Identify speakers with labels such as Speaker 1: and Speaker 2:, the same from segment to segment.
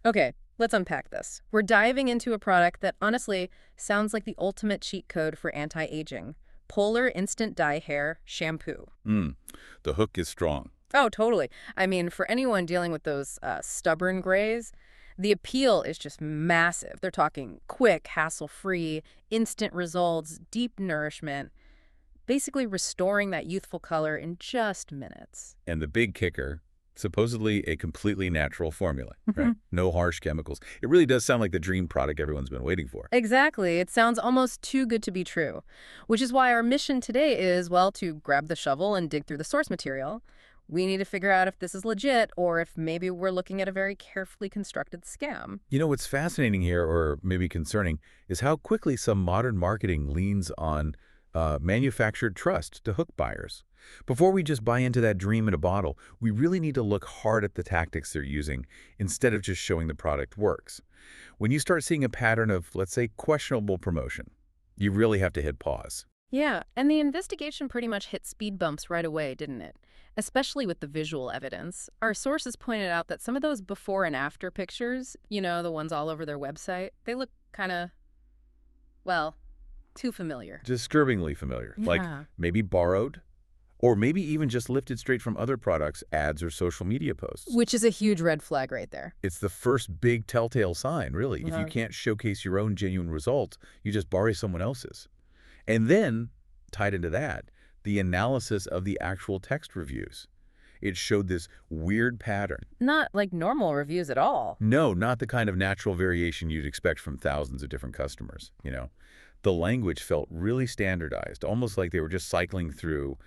Speaker 1: Okay, let's unpack this. We're diving into a product that honestly sounds like the ultimate cheat code for anti-aging. Polar Instant Dye Hair Shampoo.
Speaker 2: Mm, the hook is strong.
Speaker 1: Oh, totally. I mean, for anyone dealing with those stubborn grays, the appeal is just massive. They're talking quick, hassle-free, instant results, deep nourishment, basically restoring that youthful color in just minutes.
Speaker 2: And the big kicker, supposedly a completely natural formula, right? No harsh chemicals. It really does sound like the dream product everyone's been waiting for.
Speaker 1: Exactly. It sounds almost too good to be true, which is why our mission today is, well, to grab the shovel and dig through the source material. We need to figure out if this is legit or if maybe we're looking at a very carefully constructed scam.
Speaker 2: You know, what's fascinating here, or maybe concerning, is how quickly some modern marketing leans on manufactured trust to hook buyers. Before we just buy into that dream in a bottle, we really need to look hard at the tactics they're using instead of just showing the product works. When you start seeing a pattern of, let's say, questionable promotion, you really have to hit pause.
Speaker 1: Yeah, and the investigation pretty much hit speed bumps right away, didn't it? Especially with the visual evidence. Our sources pointed out that some of those before and after pictures, the ones all over their website, they look kind of, well, too familiar.
Speaker 2: Disturbingly familiar, like
Speaker 1: Yeah.
Speaker 2: maybe borrowed, or maybe even just lifted straight from other products, ads, or social media posts.
Speaker 1: Which is a huge red flag right there.
Speaker 2: It's the first big telltale sign, really. If you
Speaker 1: Right.
Speaker 2: can't showcase your own genuine results, you just borrow someone else's. And then, tied into that, the analysis of the actual text reviews. It showed this weird pattern.
Speaker 1: Not like normal reviews at all.
Speaker 2: No, not the kind of natural variation you'd expect from thousands of different customers. The language felt really standardized, almost like they were just cycling through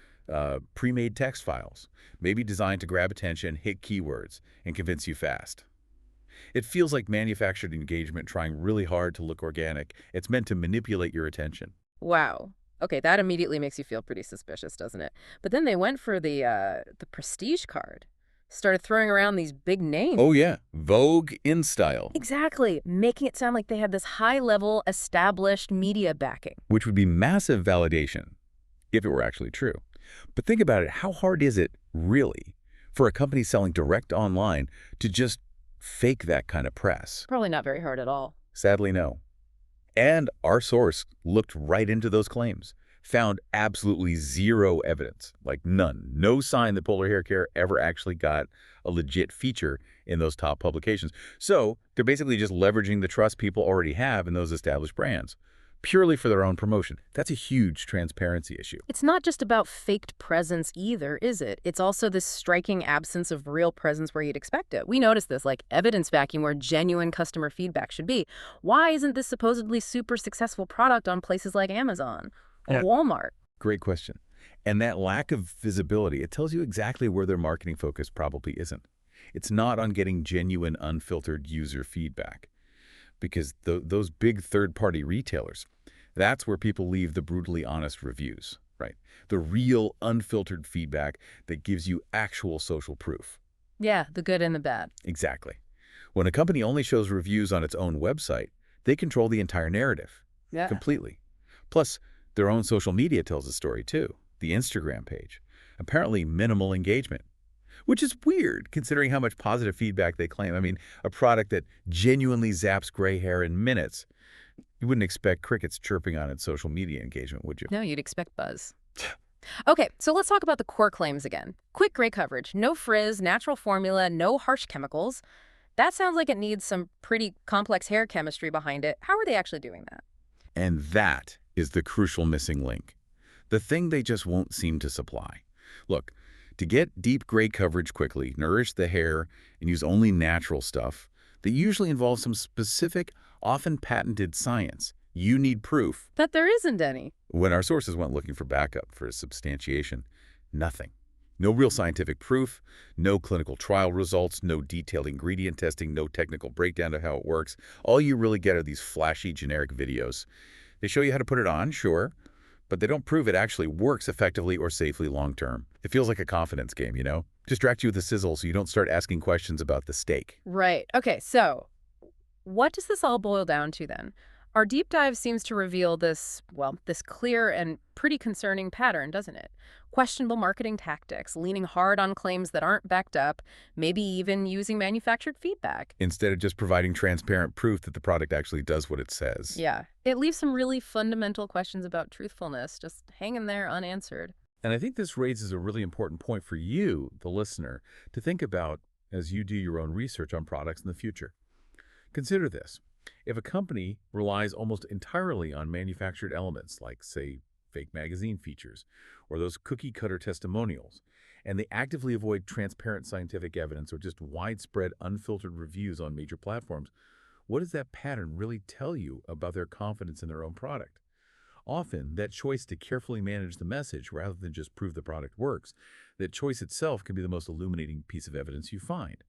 Speaker 2: pre-made text files, maybe designed to grab attention, hit keywords, and convince you fast. It feels like manufactured engagement trying really hard to look organic. It's meant to manipulate your attention.
Speaker 1: Wow. Okay, that immediately makes you feel pretty suspicious, doesn't it? But then they went for the prestige card. Started throwing around these big names.
Speaker 2: Oh yeah, Vogue in style,
Speaker 1: Exactly, making it sound like they had this high-level, established media backing.
Speaker 2: which would be massive validation if it were actually true. But think about it, how hard is it, really, for a company selling direct online to just fake that kind of press?
Speaker 1: Probably not very hard at all.
Speaker 2: Sadly, no. And our source looked right into those claims, found absolutely zero evidence, like none, no sign that Polar Hair Care ever actually got a legit feature in those top publications. So they're basically just leveraging the trust people already have in those established brands, purely for their own promotion. That's a huge transparency issue.
Speaker 1: It's not just about faked presence either, is it? It's also this striking absence of real presence where you'd expect it. We noticed this, like evidence vacuum where genuine customer feedback should be. Why isn't this supposedly super successful product on places like Amazon or
Speaker 2: Yeah.
Speaker 1: Walmart?
Speaker 2: Great question. And that lack of visibility, it tells you exactly where their marketing focus probably isn't. It's not on getting genuine, unfiltered user feedback. Because those big third-party retailers, that's where people leave the brutally honest reviews, right? The real, unfiltered feedback that gives you actual social proof.
Speaker 1: Yeah, the good and the bad.
Speaker 2: Exactly. When a company only shows reviews on its own website, they control the entire narrative
Speaker 1: Yeah.
Speaker 2: completely. Plus, their own social media tells the story too, the Instagram page. Apparently minimal engagement, which is weird considering how much positive feedback they claim. I mean, a product that genuinely zaps gray hair in minutes. You wouldn't expect crickets chirping on its social media engagement, would you?
Speaker 1: No, you'd expect buzz. Okay, so let's talk about the core claims again. Quick gray coverage, no frizz, natural formula, no harsh chemicals. That sounds like it needs some pretty complex hair chemistry behind it. How are they actually doing that?
Speaker 2: And that is the crucial missing link. The thing they just won't seem to supply. Look, to get deep gray coverage quickly, nourish the hair, and use only natural stuff, that usually involves some specific, often patented science. You need proof.
Speaker 1: That there isn't any.
Speaker 2: When our sources went looking for backup, for substantiation, nothing. No real scientific proof, no clinical trial results, no detailed ingredient testing, no technical breakdown of how it works. All you really get are these flashy, generic videos. They show you how to put it on, sure, but they don't prove it actually works effectively or safely long-term. It feels like a confidence game. Distract you with the sizzle so you don't start asking questions about the steak.
Speaker 1: Right. Okay, so what does this all boil down to then? Our deep dive seems to reveal this, well, this clear and pretty concerning pattern, doesn't it? Questionable marketing tactics, leaning hard on claims that aren't backed up, maybe even using manufactured feedback.
Speaker 2: Instead of just providing transparent proof that the product actually does what it says.
Speaker 1: Yeah, it leaves some really fundamental questions about truthfulness just hanging there unanswered.
Speaker 2: And I think this raises a really important point for you, the listener, to think about as you do your own research on products in the future. Consider this. If a company relies almost entirely on manufactured elements, like, say, fake magazine features, or those cookie-cutter testimonials, and they actively avoid transparent scientific evidence or just widespread unfiltered reviews on major platforms, what does that pattern really tell you about their confidence in their own product? Often, that choice to carefully manage the message rather than just prove the product works, that choice itself can be the most illuminating piece of evidence you find.